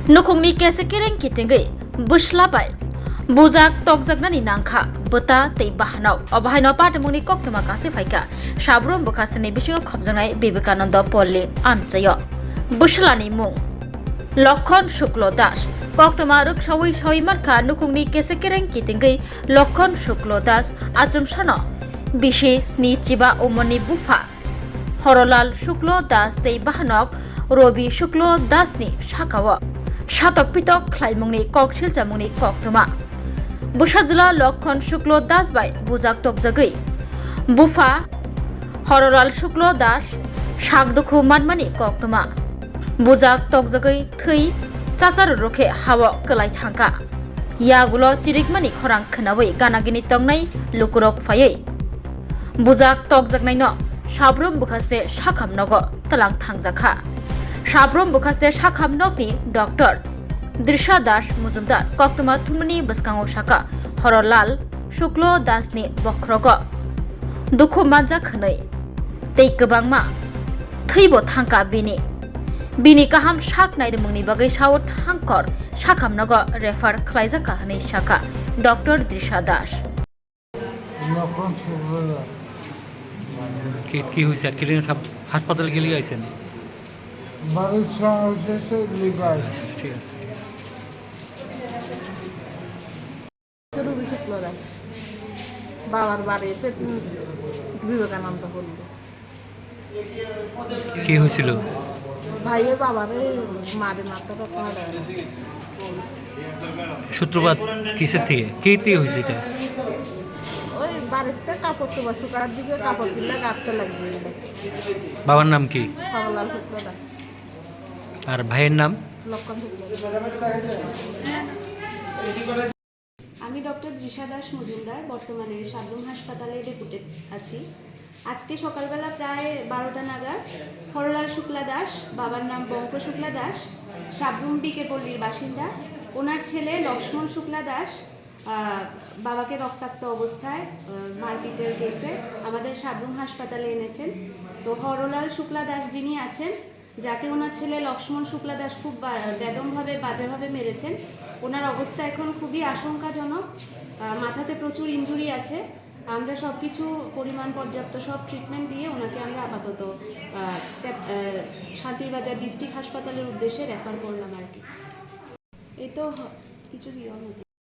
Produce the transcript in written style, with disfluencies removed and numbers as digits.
Nukhungni Kesekreng kitingai buslabai bujak tokjaknani nangkha Bwta tei Bahanok obahaino Patimungni koktoma kase phaika Sabroom bokastani bisingo khobjangnai Vivekanand Pallio amchayo buslani mung Lokhon Shuklo Das koktoma ruksawi sawi mankha Nukhungni Kesekreng kitingai Lokhon Shuklo Das achumsano bishi sni chiba umoni bufa Horolal Shuklo Das tei Bahanok Robi Shuklo Dasni shakawa Shatok pitok khlaimungni koksil jamungni koktoma Bwsajwla Lokhon Shuklo Das bai bujak tokjagai bufa Horolal Shuklo Das shakdukhu manmani koktoma bujak tokjagai thei chachar rokhe hawa klai thangka yagulo chirikmani khorang khnawi ganagini tongnai lukurok phayei bujak tokjaknai no Sabroom bwkhaste sakhamnogo talang thangjakha Sabroom bwkhaste sakhamnokni Dr. Drisha Das Mujumdar koktoma thumni bwskango saka Horolal Shuklo Dasni bokhrogo dukhu manja khwnai tei kwbangma theibo thangka bini kaham sak nairmungni bagai saut hangkor sakhamnogo refer khlaijaka hanai saka Dr. Drisha Das কি হইছে আজকের সব হাসপাতালে গেলি আইছেন বাড়ির সাথে লিগাই ঠিক আছে বাবার বাড়ি এসে বিবেকানন্দ বলল কি হয়েছিল ভাইয়ের বাবারে মারে মাথাটা পাড়া সূত্রপাত কিসের থেকে কে থেকে হয়েছে এটা ওই বাড়িতে কাপড় চোপড় শুকার দিকে কাপড় কিনলে কাটতে লাগবে বাবার নাম কি কমলাল শুক্লদা আর ভাইয়ের নাম লক্ষণ আমি ডক্টর দৃশা দাস মজুমদার বর্তমানে সাবরুম হাসপাতালে ডেপুটেড আছি আজকে সকালবেলা প্রায় 12টা নাগাদ হরলাল শুক্লা দাস বাবার নাম বঙ্ক শুক্লা দাস সাবরুম বিকে পল্লীর বাসিন্দা ওনার ছেলে লক্ষ্মণ শুক্লা দাস বাবাকে রক্তাক্ত অবস্থায় মারপিটের কেসে আমাদের সাবরুম হাসপাতালে এনেছেন তো হরলাল শুক্লা দাস যিনি আছেন যাকে ওনার ছেলে লক্ষ্মণ শুক্লা দাস খুব বেদমভাবে বাজেভাবে মেরেছেন ওনার অবস্থা এখন খুবই আশঙ্কাজনক মাথাতে প্রচুর ইনজুরি আছে আমরা সব কিছু পরিমাণ পর্যাপ্ত সব ট্রিটমেন্ট দিয়ে ওনাকে আমরা আপাতত শান্তিরবাজার ডিস্ট্রিক্ট হাসপাতালের উদ্দেশ্যে রেফার করলাম আর কি এই তো কিছু